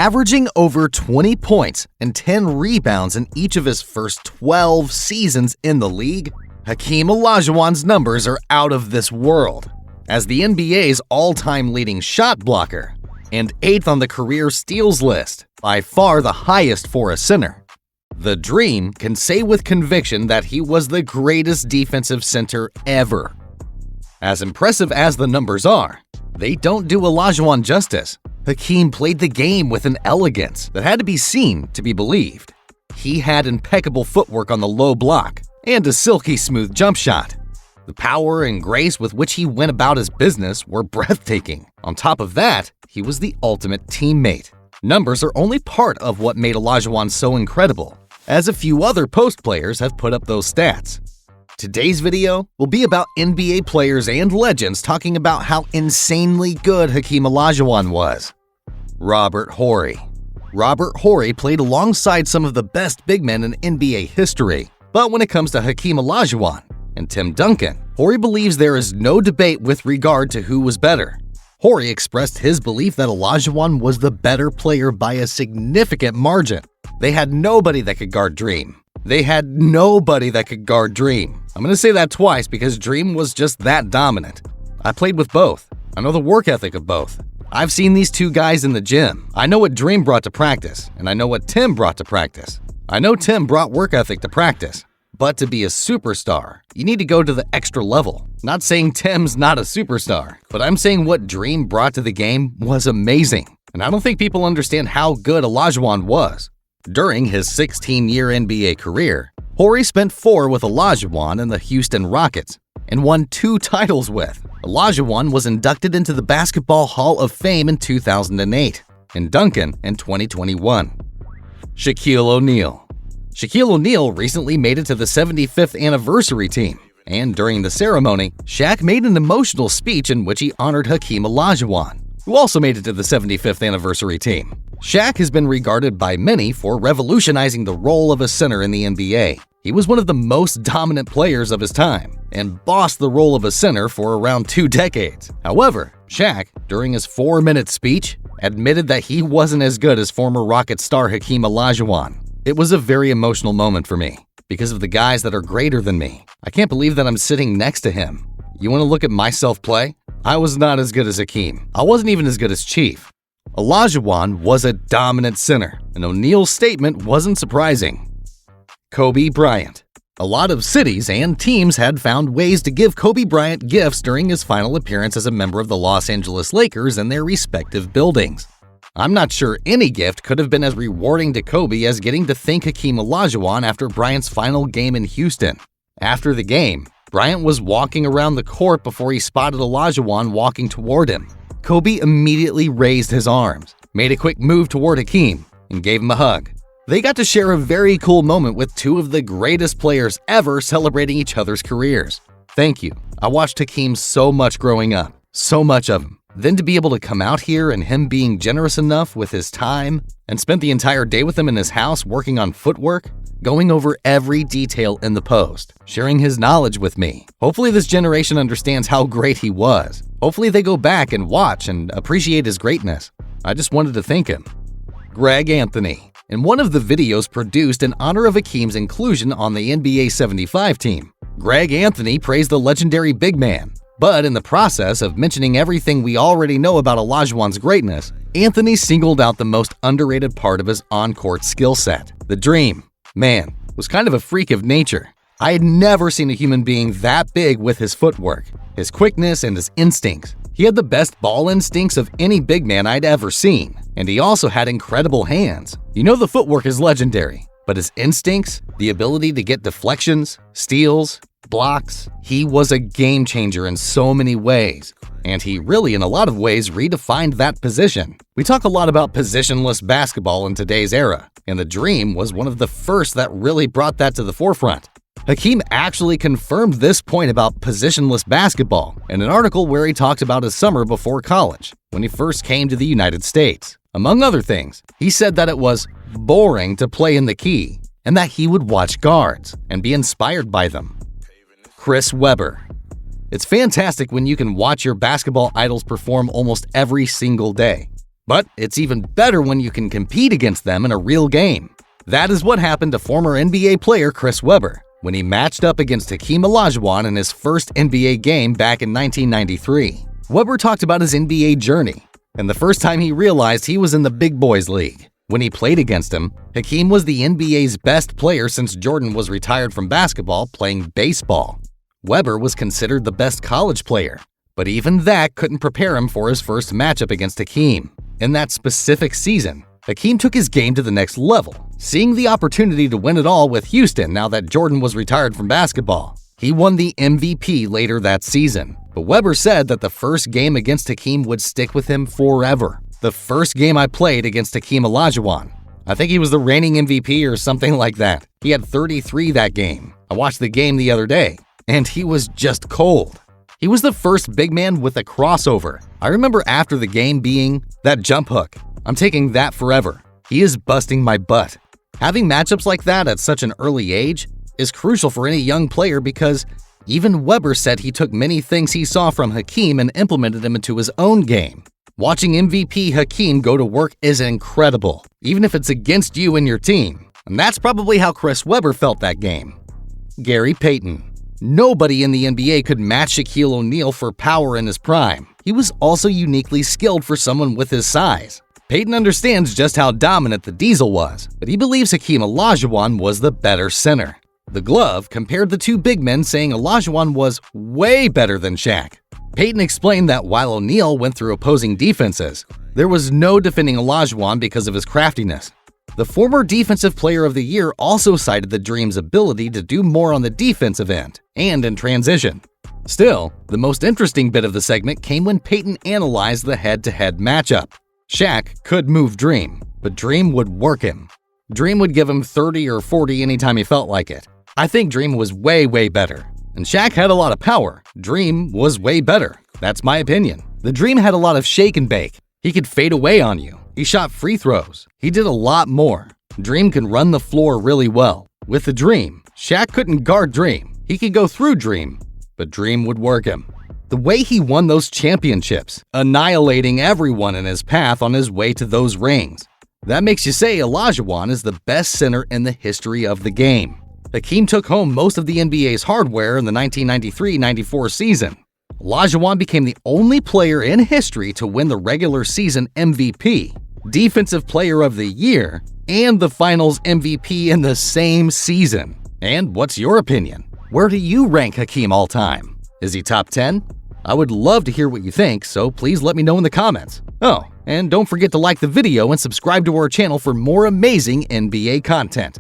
Averaging over 20 points and 10 rebounds in each of his first 12 seasons in the league, Hakeem Olajuwon's numbers are out of this world. As the NBA's all-time leading shot blocker and 8th on the career steals list, by far the highest for a center, the Dream can say with conviction that he was the greatest defensive center ever. As impressive as the numbers are, they don't do Olajuwon justice. Hakeem played the game with an elegance that had to be seen to be believed. He had impeccable footwork on the low block and a silky-smooth jump shot. The power and grace with which he went about his business were breathtaking. On top of that, he was the ultimate teammate. Numbers are only part of what made Olajuwon so incredible, as a few other post players have put up those stats. Today's video will be about NBA players and legends talking about how insanely good Hakeem Olajuwon was. Robert Horry. Robert Horry played alongside some of the best big men in NBA history, but when it comes to Hakeem Olajuwon and Tim Duncan, Horry believes there is no debate with regard to who was better. Horry expressed his belief that Olajuwon was the better player by a significant margin. They had nobody that could guard Dream. I'm going to say that twice because Dream was just that dominant. I played with both. I know the work ethic of both. I've seen these two guys in the gym. I know what Dream brought to practice, and I know what Tim brought to practice. I know Tim brought work ethic to practice. But to be a superstar, you need to go to the extra level. Not saying Tim's not a superstar, but I'm saying what Dream brought to the game was amazing. And I don't think people understand how good Olajuwon was. During his 16-year NBA career, Horry spent 4 with Olajuwon and the Houston Rockets and won 2 titles with. Olajuwon was inducted into the Basketball Hall of Fame in 2008 and Duncan in 2021. Shaquille O'Neal. Shaquille O'Neal recently made it to the 75th anniversary team, and during the ceremony, Shaq made an emotional speech in which he honored Hakeem Olajuwon, who also made it to the 75th anniversary team. Shaq has been regarded by many for revolutionizing the role of a center in the NBA. He was one of the most dominant players of his time and bossed the role of a center for around 2 decades. However, Shaq, during his 4-minute speech, admitted that he wasn't as good as former Rocket star Hakeem Olajuwon. It was a very emotional moment for me because of the guys that are greater than me. I can't believe that I'm sitting next to him. You want to look at myself play? I was not as good as Hakeem. I wasn't even as good as Chief. Olajuwon was a dominant center, and O'Neal's statement wasn't surprising. Kobe Bryant. A lot of cities and teams had found ways to give Kobe Bryant gifts during his final appearance as a member of the Los Angeles Lakers in their respective buildings. I'm not sure any gift could have been as rewarding to Kobe as getting to thank Hakeem Olajuwon after Bryant's final game in Houston. After the game, Bryant was walking around the court before he spotted Olajuwon walking toward him. Kobe immediately raised his arms, made a quick move toward Hakeem, and gave him a hug. They got to share a very cool moment with 2 of the greatest players ever celebrating each other's careers. Thank you. I watched Hakeem so much growing up, so much of him. Then to be able to come out here and him being generous enough with his time and spent the entire day with him in his house working on footwork, going over every detail in the post, sharing his knowledge with me. Hopefully this generation understands how great he was. Hopefully they go back and watch and appreciate his greatness. I just wanted to thank him. Greg Anthony. In one of the videos produced in honor of Hakeem's inclusion on the NBA 75 team, Greg Anthony praised the legendary big man. But in the process of mentioning everything we already know about Olajuwon's greatness, Anthony singled out the most underrated part of his on-court skill set. The Dream, man, was kind of a freak of nature. I had never seen a human being that big with his footwork, his quickness, and his instincts. He had the best ball instincts of any big man I'd ever seen, and he also had incredible hands. You know the footwork is legendary, but his instincts, the ability to get deflections, steals, blocks, he was a game changer in so many ways. And he really, in a lot of ways, redefined that position. We talk a lot about positionless basketball in today's era, and the Dream was one of the first that really brought that to the forefront. Hakeem actually confirmed this point about positionless basketball in an article where he talked about his summer before college, when he first came to the United States. Among other things, he said that it was boring to play in the key, and that he would watch guards and be inspired by them. Chris Webber. It's fantastic when you can watch your basketball idols perform almost every single day. But it's even better when you can compete against them in a real game. That is what happened to former NBA player Chris Webber when he matched up against Hakeem Olajuwon in his first NBA game back in 1993. Webber talked about his NBA journey and the first time he realized he was in the big boys league. When he played against him, Hakeem was the NBA's best player since Jordan was retired from basketball playing baseball. Webber was considered the best college player, but even that couldn't prepare him for his first matchup against Hakeem. In that specific season, Hakeem took his game to the next level, seeing the opportunity to win it all with Houston now that Jordan was retired from basketball. He won the MVP later that season, but Webber said that the first game against Hakeem would stick with him forever. The first game I played against Hakeem Olajuwon, I think he was the reigning MVP or something like that. He had 33 that game. I watched the game the other day, and he was just cold. He was the first big man with a crossover. I remember after the game being, that jump hook. I'm taking that forever. He is busting my butt. Having matchups like that at such an early age is crucial for any young player because even Webber said he took many things he saw from Hakeem and implemented them into his own game. Watching MVP Hakeem go to work is incredible, even if it's against you and your team. And that's probably how Chris Webber felt that game. Gary Payton. Nobody in the NBA could match Shaquille O'Neal for power in his prime. He was also uniquely skilled for someone with his size. Payton understands just how dominant the Diesel was, but he believes Hakeem Olajuwon was the better center. The Glove compared the two big men, saying Olajuwon was way better than Shaq. Payton explained that while O'Neal went through opposing defenses, there was no defending Olajuwon because of his craftiness. The former Defensive Player of the Year also cited the Dream's ability to do more on the defensive end and in transition. Still, the most interesting bit of the segment came when Payton analyzed the head-to-head matchup. Shaq could move Dream, but Dream would work him. Dream would give him 30 or 40 anytime he felt like it. I think Dream was way better. And Shaq had a lot of power. Dream was way better. That's my opinion. The Dream had a lot of shake and bake. He could fade away on you. He shot free throws. He did a lot more. Dream can run the floor really well. With the Dream, Shaq couldn't guard Dream. He could go through Dream, but Dream would work him. The way he won those championships, annihilating everyone in his path on his way to those rings. That makes you say Olajuwon is the best center in the history of the game. Hakeem took home most of the NBA's hardware in the 1993-94 season. Olajuwon became the only player in history to win the regular season MVP, Defensive Player of the Year, and the Finals MVP in the same season. And what's your opinion? Where do you rank Hakeem all time? Is he top 10? I would love to hear what you think, so please let me know in the comments. Oh, and don't forget to like the video and subscribe to our channel for more amazing NBA content.